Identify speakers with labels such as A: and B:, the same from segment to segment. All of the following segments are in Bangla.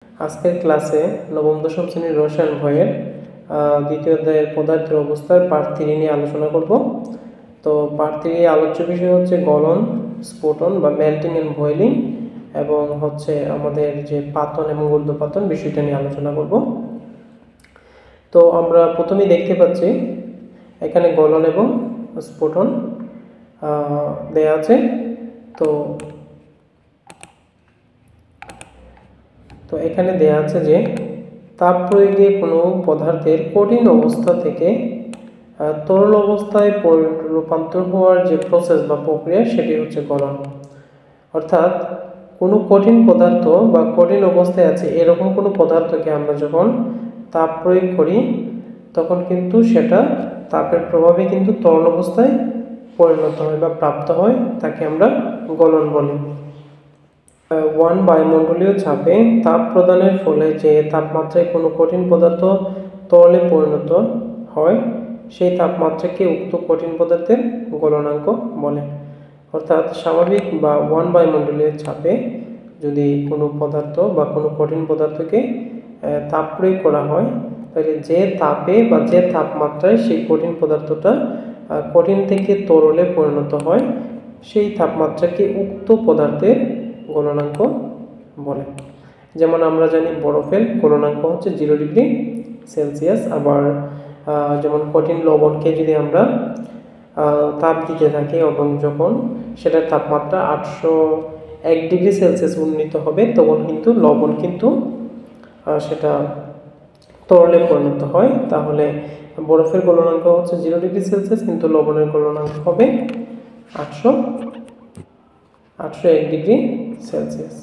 A: আজকের ক্লাসে নবম দশম শ্রেণীর রসায়ন বইয়ের দ্বিতীয় অধ্যায়ের পদার্থের অবস্থার পার্ট 3 নিয়ে আলোচনা করব। তো পার্ট 3 আলোচ্য বিষয় হচ্ছে গলন, স্ফুটন বা মেল্টিং এন্ড বয়েলিং, এবং হচ্ছে আমাদের যে পাতন এবং ঊর্ধ্বপাতন বিষয়টা নিয়ে আলোচনা করব। তো আমরা প্রথমেই দেখতে পাচ্ছি এখানে গলন এবং স্ফুটন দেয়া আছে। তো এখানে দেয়া আছে যে তাপ প্রয়োগে কোনো পদার্থের কঠিন অবস্থা থেকে তরল অবস্থায় রূপান্তর হওয়ার যে প্রসেস বা প্রক্রিয়া সেটি হচ্ছে গলন। অর্থাৎ কোনো কঠিন পদার্থ বা কঠিন অবস্থায় আছে এরকম কোনো পদার্থকে আমরা যখন তাপ প্রয়োগ করি তখন কিন্তু সেটা তাপের প্রভাবে কিন্তু তরল অবস্থায় পরিণত হয় বা প্রাপ্ত হয়, তাকে আমরা গলন বলি। বায়ুমণ্ডলীয় চাপে তাপ প্রদানের ফলে যে তাপমাত্রায় কোনো কঠিন পদার্থ তরলে পরিণত হয় সেই তাপমাত্রাকে উক্ত কঠিন পদার্থের গলনাঙ্ক বলে। অর্থাৎ স্বাভাবিক বা বায়ুমণ্ডলীয় চাপে যদি কোনো পদার্থ বা কোনো কঠিন পদার্থকে তাপ প্রয়োগ করা হয় তাহলে যে তাপে বা যে তাপমাত্রায় সেই কঠিন পদার্থটা কঠিন থেকে তরলে পরিণত হয় সেই তাপমাত্রাকে উক্ত পদার্থের গলনাঙ্ক বলে। যেমন আমরা জানি বরফের গলনাঙ্ক হচ্ছে 0 ডিগ্রি সেলসিয়াস। আবার যেমন কঠিন লবণকে যদি আমরা তাপ দিতে থাকি এবং যখন সেটার তাপমাত্রা 801 ডিগ্রি সেলসিয়াস উন্নীত হবে তখন কিন্তু লবণ কিন্তু সেটা তরলে পরিণত হয়। তাহলে বরফের গলনাঙ্ক হচ্ছে 0 ডিগ্রি সেলসিয়াস, কিন্তু লবণের গলনাঙ্ক হবে 801 ডিগ্রি সেলসিয়াস।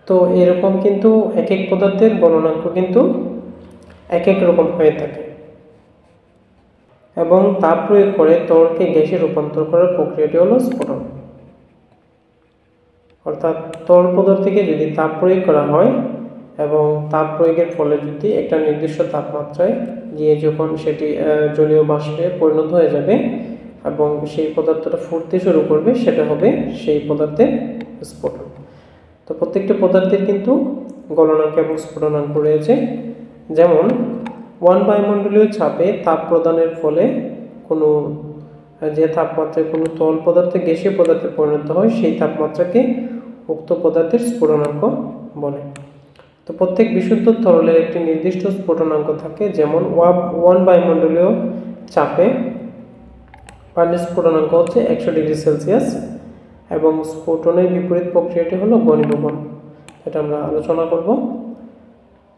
A: তো এরকম কিন্তু এক এক পদার্থের গলনাঙ্ক কিন্তু এক এক রকম হয়ে থাকে এবং তাপ প্রয়োগ করে তরলকে গ্যাসে রূপান্তর করার প্রক্রিয়াটি হলো স্ফুটন। অর্থাৎ তরল পদার্থকে যদি তাপ প্রয়োগ করা হয় এবং তাপ প্রয়োগের ফলে যদি একটা নির্দিষ্ট তাপমাত্রায় গিয়ে যখন সেটি জলীয় বাষ্পে পরিণত হয়ে যাবে এবং সেই পদার্থটা ফুটতে শুরু করবে সেটা হবে সেই পদার্থের স্ফুটন। তো প্রত্যেকটা পদার্থের কিন্তু গলনাঙ্ক এবং স্ফুটনাঙ্ক রয়েছে। যেমন বায়ুমণ্ডলীয় চাপে তাপ প্রদানের ফলে কোনো যে তাপমাত্রায় কোনো তরল পদার্থ গ্যাসীয় পদার্থে পরিণত হয় সেই তাপমাত্রাকে উক্ত পদার্থের স্ফুটনাঙ্ক বলে। তো প্রত্যেক বিশুদ্ধ তরলের একটি নির্দিষ্ট স্ফুটনাঙ্ক থাকে। যেমন বায়ুমণ্ডলীয় চাপে পানির স্ফুটনাঙ্ক হচ্ছে 100 ডিগ্রি সেলসিয়াস এবং স্ফুটনের বিপরীত প্রক্রিয়াটি হলো ঘনীভবন, এটা আমরা আলোচনা করব।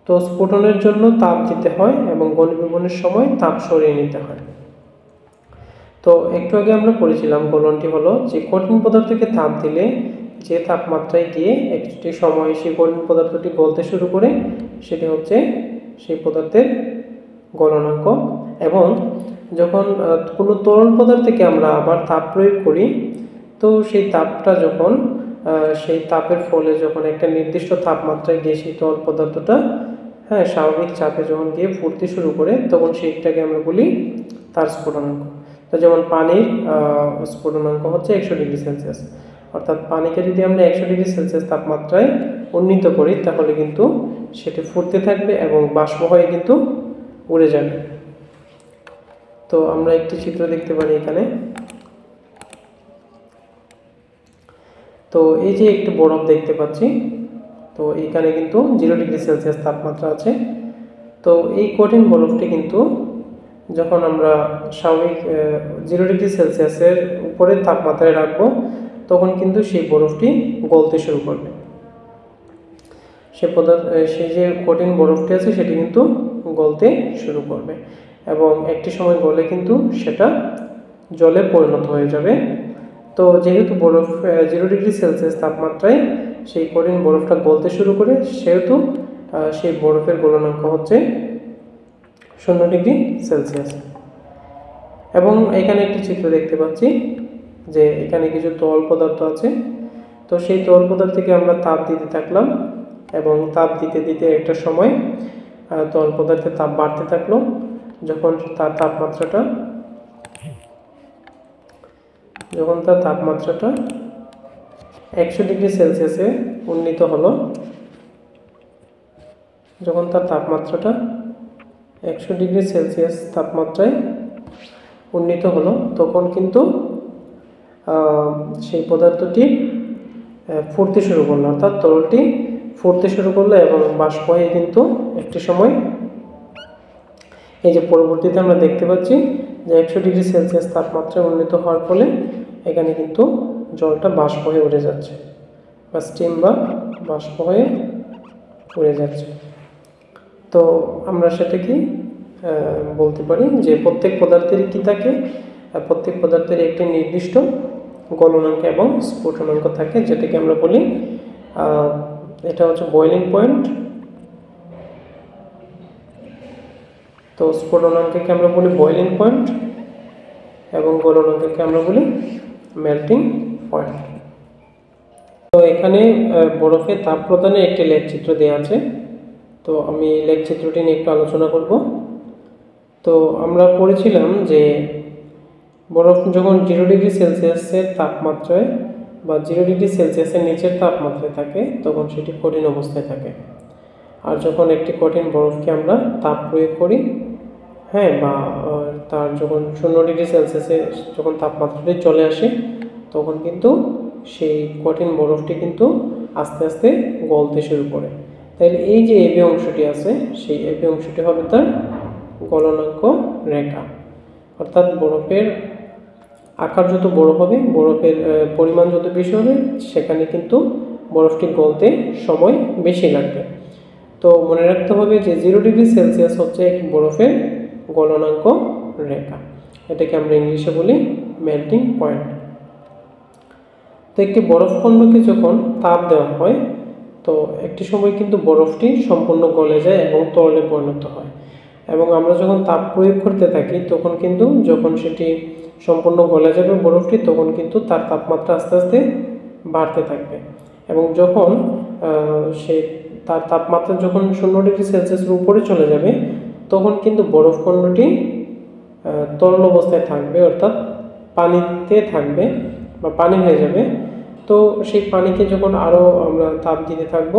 A: তো স্ফুটনের জন্য তাপ দিতে হয় এবং ঘনীভবনের সময় তাপ সরিয়ে নিতে হয়। তো একটু আগে আমরা পড়েছিলাম গলনটি হলো যে কঠিন পদার্থকে তাপ দিলে যে তাপমাত্রায় গিয়ে একটি সময় সেই কঠিন পদার্থটি গলতে শুরু করে সেটি হচ্ছে সেই পদার্থের গলনাঙ্ক। এবং যখন কোনো তরল পদার্থকে আমরা আবার তাপ প্রয়োগ করি তো সেই তাপটা যখন সেই তাপের ফলে যখন একটা নির্দিষ্ট তাপমাত্রায় গিয়ে সেই তরল পদার্থটা স্বাভাবিক চাপে যখন গিয়ে ফুটতে শুরু করে তখন সেইটাকে আমরা বলি তার স্ফুটনাঙ্ক। তো যেমন পানির স্ফুটনাঙ্ক হচ্ছে 100 ডিগ্রি সেলসিয়াস। অর্থাৎ পানিকে যদি আমরা 100 ডিগ্রি সেলসিয়াস তাপমাত্রায় উন্নীত করি তাহলে কিন্তু সেটি ফুটতে থাকবে এবং বাষ্প হয়ে কিন্তু উড়ে যাবে। তো আমরা একটি চিত্র দেখতে পারি এখানে। তো এই যে একটি বরফ দেখতে পাচ্ছি, তো এখানে কিন্তু 0 ডিগ্রি সেলসিয়াস তাপমাত্রা আছে। তো এই কঠিন বরফটি কিন্তু যখন আমরা স্বাভাবিক 0 ডিগ্রি সেলসিয়াসের উপরে তাপমাত্রায় রাখবো তখন কিন্তু সেই বরফটি গলতে শুরু করবে। সেই যে কঠিন বরফটি আছে সেটি কিন্তু গলতে শুরু করবে এবং একটি সময় গলে কিন্তু সেটা জলে পরিণত হয়ে যাবে। তো যেহেতু বরফ 0 ডিগ্রি সেলসিয়াস তাপমাত্রায় সেই কঠিন বরফটা গলতে শুরু করে সেহেতু সেই বরফের গলনাঙ্ক হচ্ছে 0 ডিগ্রি সেলসিয়াস। এবং এখানে একটি চিত্র দেখতে পাচ্ছি যে এখানে কিছু তরল পদার্থ আছে। তো সেই তরল পদার্থকে আমরা তাপ দিতে থাকলাম এবং তাপ দিতে দিতে একটা সময় তরল পদার্থের তাপ বাড়তে থাকলো। যখন তার তাপমাত্রাটা 100 ডিগ্রি সেলসিয়াসে উন্নীত হলো, যখন তার তাপমাত্রাটা 100 ডিগ্রি সেলসিয়াস তাপমাত্রায় উন্নীত হলো, তখন কিন্তু সেই পদার্থটি ফুটতে শুরু করলো, অর্থাৎ তরলটি ফুটতে শুরু করলো এবং বাষ্প হয়ে কিন্তু একটি সময় এই যে পরবর্তীতে আমরা দেখতে পাচ্ছি যে 100 ডিগ্রি সেলসিয়াস তাপমাত্রায় উন্নীত হওয়ার ফলে এখানে কিন্তু জলটা বাষ্প হয়ে উড়ে যাচ্ছে বা স্টিম বা বাষ্প হয়ে উড়ে যাচ্ছে। তো আমরা সেটা কি বলতে পারি যে প্রত্যেক পদার্থেরই কি থাকে, প্রত্যেক পদার্থের একটি নির্দিষ্ট গলনাঙ্ক এবং স্ফুটনাঙ্ক থাকে, যেটাকে আমরা বলি এটা হচ্ছে বয়েলিং পয়েন্ট। তো স্ফুটনাঙ্ককে আমরা বলি বয়েলিং পয়েন্ট এবং গলনাঙ্ককে আমরা বলি মেল্টিং পয়েন্ট। তো এখানে বরফে তাপ প্রদানের একটি লেখচিত্র দেওয়া আছে, তো আমি লেখচিত্রটি নিয়ে একটু আলোচনা করব। তো আমরা পড়েছিলাম যে বরফ যখন 0 ডিগ্রি সেলসিয়াসের তাপমাত্রায় বা 0 ডিগ্রি সেলসিয়াসের নিচের তাপমাত্রায় থাকে তখন সেটি কঠিন অবস্থায় থাকে। আর যখন একটি কঠিন বরফকে আমরা তাপ প্রয়োগ করি, হ্যাঁ, বা তার যখন 0 ডিগ্রি সেলসিয়াসে যখন তাপমাত্রাটি চলে আসে তখন কিন্তু সেই কঠিন বরফটি কিন্তু আস্তে আস্তে গলতে শুরু করে। তাহলে এই যে এবি অংশটি আছে, সেই এবি অংশটি হবে তার গলনাঙ্ক রেখা, অর্থাৎ বরফের আকার যত বড় হবে, বরফের পরিমাণ যত বেশি হবে, সেখানে কিন্তু বরফটি গলতে সময় বেশি লাগবে। তো মনে রাখতে হবে যে 0 ডিগ্রি সেলসিয়াস হচ্ছে এক বরফের গলনাঙ্ক রেখা, এটাকে আমরা ইংলিশে বলি মেল্টিং পয়েন্ট। তো একটি বরফখণ্ডকে যখন তাপ দেওয়া হয় তো একটি সময় কিন্তু বরফটি সম্পূর্ণ গলে যায় এবং তরলে পরিণত হয়, এবং আমরা যখন তাপ প্রয়োগ করতে থাকি তখন কিন্তু যখন সেটি সম্পূর্ণ গলে যাবে বরফটি, তখন কিন্তু তার তাপমাত্রা আস্তে আস্তে বাড়তে থাকবে, এবং যখন তার তাপমাত্রা যখন 0 ডিগ্রি সেলসিয়াসের উপরে চলে যাবে তখন কিন্তু বরফখণ্ডটি তরল অবস্থায় থাকবে, অর্থাৎ পানিতে থাকবে বা পানি হয়ে যাবে। তো সেই পানিকে যখন আরও আমরা তাপ দিতে থাকব,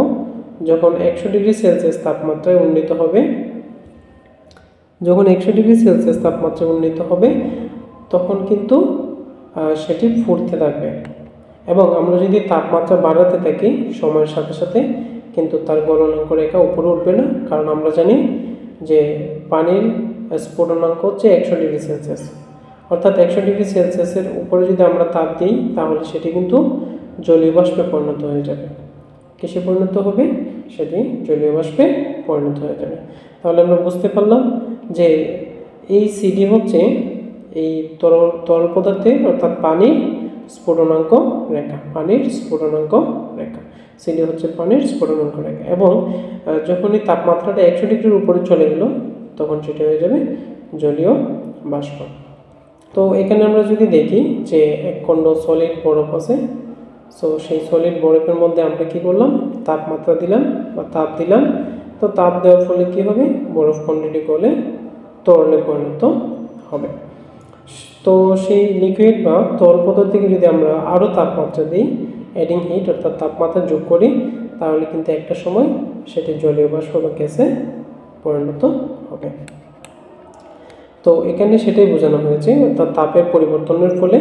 A: যখন 100 ডিগ্রি সেলসিয়াস তাপমাত্রায় উন্নীত হবে, যখন 100 ডিগ্রি সেলসিয়াস তাপমাত্রায় উন্নীত হবে তখন কিন্তু সেটি ফুটতে থাকবে, এবং আমরা যদি তাপমাত্রা বাড়াতে থাকি সময়ের সাথে সাথে কিন্তু তার গলনাঙ্ক রেখা উপরে উঠবে না, কারণ আমরা জানি যে পানির স্ফুটনাঙ্ক হচ্ছে 100 ডিগ্রি সেলসিয়াস, অর্থাৎ 100 ডিগ্রি সেলসিয়াসের উপরে যদি আমরা তাপ দিই তাহলে সেটি কিন্তু জলীয় বাষ্পে পরিণত হয়ে যাবে। কিসে পরিণত হবে? সেটি জলীয় বাষ্পে পরিণত হয়ে যাবে। তাহলে আমরা বুঝতে পারলাম যে এই সিডি হচ্ছে এই তরল পদার্থের অর্থাৎ পানির স্ফুটনাঙ্ক রেখা, পানির স্ফুটনাঙ্ক রেখা। সিডি হচ্ছে পানির স্ফুটনাঙ্ক রেখা, এবং যখনই তাপমাত্রাটা 100 ডিগ্রির উপরে চলে গেল তখন সেটা হয়ে যাবে জলীয় বাষ্প। তো এখানে আমরা যদি দেখি যে এক খণ্ড সলিড বরফ আছে, সো সেই সলিড বরফের মধ্যে আমরা কি করলাম, তাপমাত্রা দিলাম বা তাপ দিলাম। তো তাপ দেওয়ার ফলে কি হবে, বরফ খণ্ডটি গলে তরলে পরিণত হবে। তো সেই লিকুইড বা তরল পদার্থকে যদি আমরা আরও তাপমাত্রা দিই, অ্যাডিং হিট অর্থাৎ তাপমাত্রা যোগ করি, তাহলে কিন্তু একটা সময় সেটি জলীয় বাষ্প বা গ্যাসে পরিণত হবে। তো এখানে সেটাই বোঝানো হয়েছে, অর্থাৎ তাপের পরিবর্তনের ফলে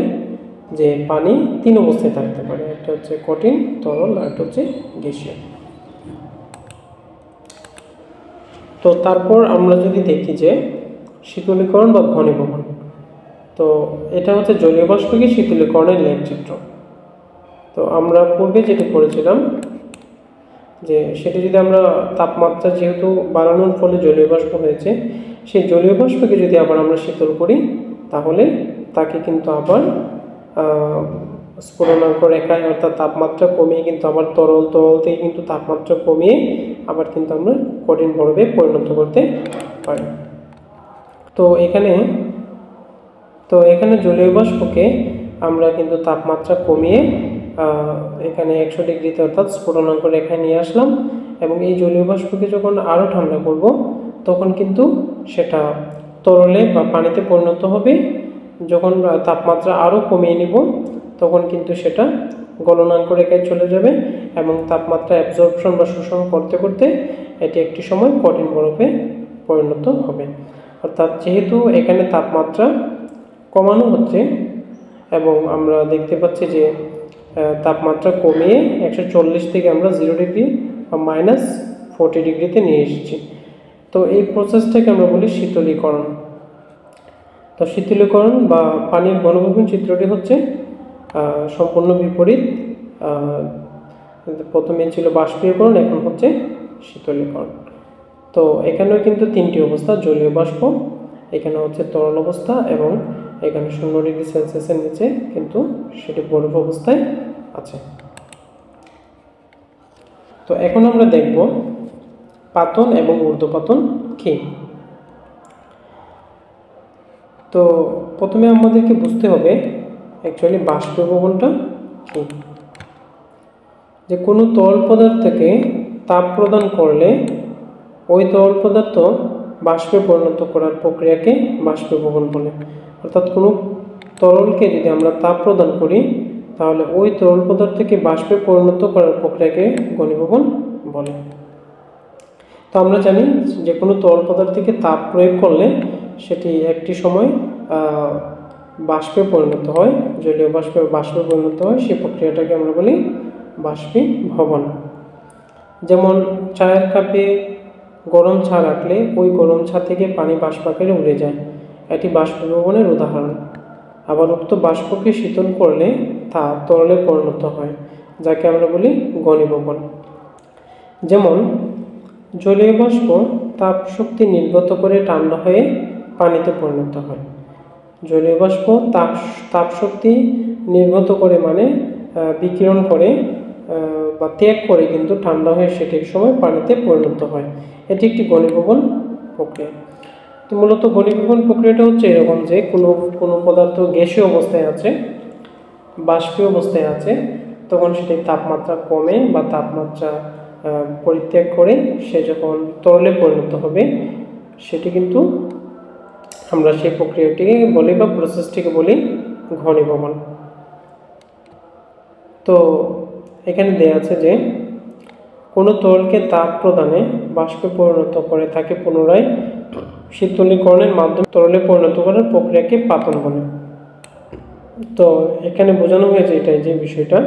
A: যে পানি 3 অবস্থায় থাকতে পারে, একটা হচ্ছে কঠিন, তরল, আর একটা হচ্ছে গ্যাসীয়। তো তারপর আমরা যদি দেখি যে শীতলীকরণ বা ঘনীভবন, তো এটা হচ্ছে জলীয় বাষ্পকে শীতলীকরণের লেখচিত্র। তো আমরা পূর্বে যেটি পড়েছিলাম যে সেটি যদি আমরা তাপমাত্রা যেহেতু বাড়ানোর ফলে জলীয় বাষ্প হয়েছে, সেই জলীয় বাষ্পকে যদি আবার আমরা শীতল করি তাহলে তাকে কিন্তু আবার স্ফুটনাঙ্ক রেখায় অর্থাৎ তাপমাত্রা কমিয়ে কিন্তু আবার তরল থেকে কিন্তু তাপমাত্রা কমিয়ে আবার কিন্তু আমরা কঠিন বরফে পরিণত করতে পারি। তো এখানে জলীয় বাষ্পকে আমরা কিন্তু তাপমাত্রা কমিয়ে এখানে 100 ডিগ্রিতে অর্থাৎ স্ফুটনাঙ্ক রেখায় নিয়ে আসলাম, এবং এই জলীয় বাষ্পকে যখন আরও ঠান্ডা করব তখন কিন্তু সেটা তরলে বা পানিতে পরিণত হবে। যখন তাপমাত্রা আরও কমিয়ে নিব তখন কিন্তু সেটা গলনাঙ্ক রেখায় চলে যাবে এবং তাপমাত্রা অ্যাবজর্পশন বা শোষণ করতে করতে এটি একটি সময় কঠিন বরফে পরিণত হবে। অর্থাৎ যেহেতু এখানে তাপমাত্রা কমানো হচ্ছে এবং আমরা দেখতে পাচ্ছি যে তাপমাত্রা কমিয়ে 140 থেকে আমরা 0 ডিগ্রি বা -40 ডিগ্রিতে নিয়ে এসেছি। তো এই প্রসেসটাকে আমরা বলি শীতলীকরণ। তো শীতলীকরণ বা পানির ঘনীভবন চিত্রটি হচ্ছে সম্পূর্ণ বিপরীত। প্রথমে ছিল বাষ্পীয়করণ, এখন হচ্ছে শীতলীকরণ। তো এখানেও কিন্তু তিনটি অবস্থা, জলীয় বাষ্প, এখানে হচ্ছে তরল অবস্থা এবং এখানে 0 ডিগ্রি সেলসিয়াসের নিচে কিন্তু সেটি বরফ অবস্থায় আছে। তো এখন আমরা দেখব পাতন এবং ঊর্ধ্বপাতন কি। তো প্রথমে আমাদেরকে বুঝতে হবে অ্যাকচুয়ালি বাষ্পীভবনটা কি। যে কোনো তরল পদার্থকে তাপ প্রদান করলে ওই তরল পদার্থ বাষ্পে পরিণত করার প্রক্রিয়াকে বাষ্পীভবন বলে। অর্থাৎ কোনো তরলকে যদি আমরা তাপ প্রদান করি তাহলে ওই তরল পদার্থকে বাষ্পে পরিণত করার প্রক্রিয়াকে ঘনীভবন বলে। তো আমরা জানি যে কোনো তরল পদার্থকে তাপ প্রয়োগ করলে সেটি একটি সময় বাষ্পে পরিণত হয়, জলীয় বাষ্পে পরিণত হয়। সেই প্রক্রিয়াটাকে আমরা বলি বাষ্পীভবন। যেমন চায়ের কাপে গরম চা রাখলে ওই গরম চা থেকে পানি বাষ্প আকারে উড়ে যায়, এটি বাষ্পীভবনের উদাহরণ। আবার উক্ত বাষ্পকে শীতল করলে তা তরলে পরিণত হয়, যাকে আমরা বলি ঘনীভবন। যেমন জলীয় বাষ্প তাপ শক্তি নির্গত করে ঠান্ডা হয়ে পানিতে পরিণত হয়। জলীয় বাষ্প তাপ শক্তি নির্গত করে মানে বিকিরণ করে বা ত্যাগ করে কিন্তু ঠান্ডা হয়ে সেটি এক সময় পানিতে পরিণত হয়। এটি একটি ঘনীভবন প্রক্রিয়া। তো মূলত ঘনীভবন প্রক্রিয়াটা হচ্ছে এরকম যে কোনো পদার্থ গ্যাসীয় অবস্থায় আছে, বাষ্পীয় অবস্থায় আছে, তখন সেটির তাপমাত্রা কমে বা তাপমাত্রা পরিত্যাগ করে সে যখন তরলে পরিণত হবে সেটি কিন্তু আমরা সেই প্রক্রিয়াটিকে বলি বা প্রসেসটিকে বলি ঘনীভবন। তো এখানে দেয়া আছে যে কোনো তরলকে তাপ প্রদানে বাষ্পে পরিণত করে তাকে পুনরায় শীতলীকরণের মাধ্যমে তরলে পরিণত করার প্রক্রিয়াকে পাতন বলে। তো এখানে বোঝানো হয়েছে এটাই যে বিষয়টা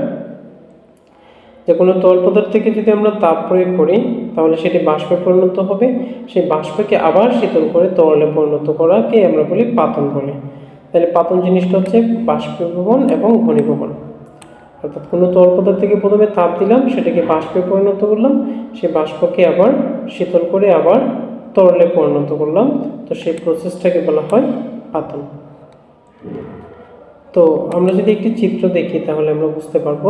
A: যে কোনো তরল পদার্থ থেকে যদি আমরা তাপ প্রয়োগ করি তাহলে সেটি বাষ্পে পরিণত হবে, সেই বাষ্পকে আবার শীতল করে তরলে পরিণত করাকে আমরা বলি পাতন বলে। তাহলে পাতন জিনিসটা হচ্ছে বাষ্পীভবন এবং ঘনীভবন। অর্থাৎ কোনো তরল পদার্থ থেকে প্রথমে তাপ দিলাম, সেটাকে বাষ্পে পরিণত করলাম, সেই বাষ্পকে আবার শীতল করে আবার তরলে পরিণত করলাম, তো সেই প্রসেসটাকে বলা হয় পাতন। তো আমরা যদি একটি চিত্র দেখি তাহলে আমরা বুঝতে পারবো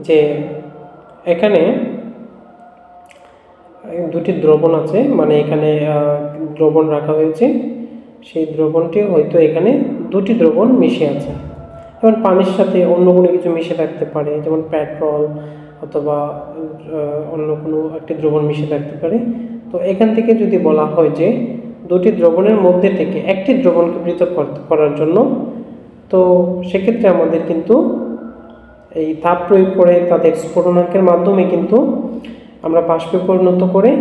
A: যে এখানে দুটি দ্রবণ আছে, মানে এখানে দ্রবণ রাখা হয়েছে, সেই দ্রবণটি হয়তো এখানে দুটি দ্রবণ মিশে আছে। যেমন পানির সাথে অন্য কোনো কিছু মিশে থাকতে পারে, যেমন পেট্রোল অথবা অন্য কোনো একটি দ্রবণ মিশে থাকতে পারে। তো এখান থেকে যদি বলা হয় যে দুটি দ্রবণের মধ্যে থেকে একটি দ্রবণকে পৃথক করার জন্য, তো সেক্ষেত্রে আমাদের কিন্তু এই তাপ প্রয়োগ করে তাদের স্ফুটনাঙ্কের মাধ্যমে কিন্তু আমরা বাষ্পে পরিণত করে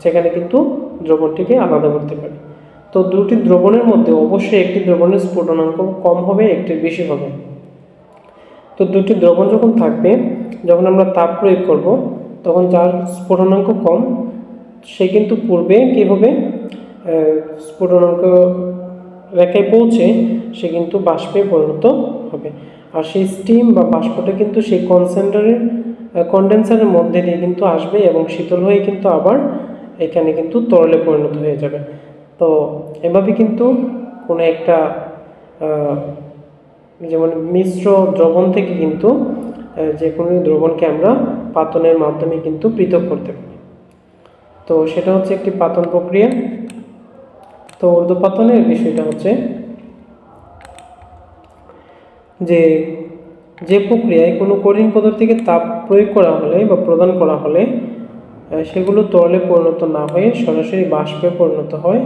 A: সেখানে কিন্তু দ্রবণটিকে আলাদা করতে পারি। তো দুটি দ্রবণের মধ্যে অবশ্যই একটি দ্রবণের স্ফুটনাঙ্ক কম হবে, একটির বেশি হবে। তো দুটি দ্রবণ যখন থাকবে, যখন আমরা তাপ প্রয়োগ করব তখন যার স্ফুটনাঙ্ক কম সে কিন্তু পূর্বে কী হবে, স্ফুটনাঙ্ক রেখায় পৌঁছে সে কিন্তু বাষ্পে পরিণত হবে। আর সেই স্টিম বা বাষ্পটা কিন্তু সেই কনডেন্সারের মধ্যে দিয়ে কিন্তু আসবে এবং শীতল হয়ে কিন্তু আবার এখানে কিন্তু তরলে পরিণত হয়ে যাবে। তো এভাবে কিন্তু কোনো একটা যেমন মিশ্র দ্রবণ থেকে কিন্তু যে কোনো দ্রবণকে আমরা পাতনের মাধ্যমে কিন্তু পৃথক করতে পারি। তো সেটা হচ্ছে একটি পাতন প্রক্রিয়া। তো ঊর্ধ্বপাতনের বিষয়টা হচ্ছে যে প্রক্রিয়ায় কোনো কঠিন পদার্থকে তাপ প্রয়োগ করা হলে বা প্রদান করা হলে সেগুলো তরলে পরিণত না হয়ে সরাসরি বাষ্পে পরিণত হয়,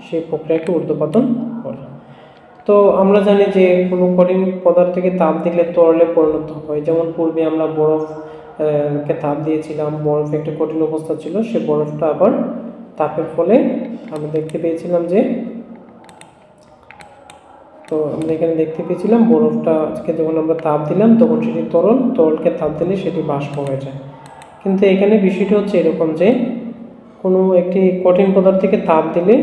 A: সেই প্রক্রিয়াকে ঊর্ধ্বপাতন বলে। তো আমরা জানি যে কোনো কঠিন পদার্থকে তাপ দিলে তরলে পরিণত হয়, যেমন পূর্বে আমরা বরফ কে তাপ দিয়েছিলাম, বরফ একটা কঠিন অবস্থা ছিল, সে বরফটা আবার তাপের ফলে আমরা দেখতে পেয়েছিলাম যে আমরা এখানে দেখতে পেয়েছিলাম বরফটাকে যখন আমরা তাপ দিলাম তখন সেটি তরলকে তাপ দিলে সেটি বাষ্প হয়ে যায়। কিন্তু এখানে বিষয়টা হচ্ছে এরকম যে কোনো একটি কঠিন পদার্থকে তাপ দিলে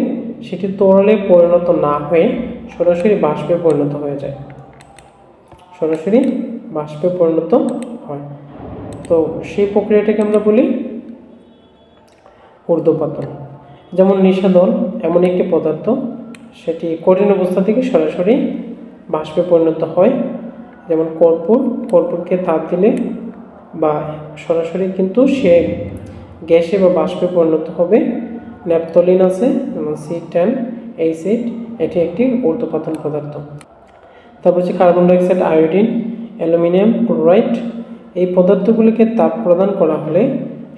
A: সেটি তরলে পরিণত না হয়ে সরাসরি বাষ্পে পরিণত হয়ে যায়, সরাসরি বাষ্পে পরিণত হয়। তো সেই প্রক্রিয়াটাকে আমরা বলি ঊর্ধ্বপাতন। যেমন নিশাদল এমন একটি পদার্থ, সেটি কঠিন অবস্থা থেকে সরাসরি বাষ্পে পরিণত হয়। যেমন কর্পূরকে তাপ দিলে বা সরাসরি কিন্তু সে গ্যাসে বা বাষ্পে পরিণত হবে। ন্যাপথলিন আছে C10H8, এটি একটি ঊর্ধ্বপাতন পদার্থ। তারপর হচ্ছে carbon dioxide, iodine, aluminium chloride, এই পদার্থগুলিকে তাপ প্রদান করা হলে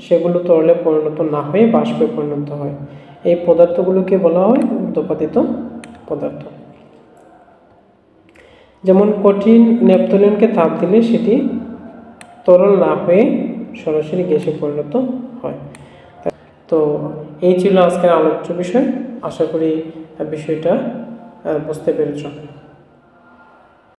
A: সেগুলো তরলে পরিণত না হয়ে বাষ্পে পরিণত হয়। এই পদার্থগুলোকে বলা হয় ঊর্ধ্বপাতিত পদার্থ। যেমন কঠিন ন্যাপথলিনকে তাপ দিলে সেটি তরল না হয়ে সরাসরি গ্যাসে পরিণত হয়। তো এই ছিল আজকের আলোচ্য বিষয়। আশা করি বিষয়টা বুঝতে পেরেছ।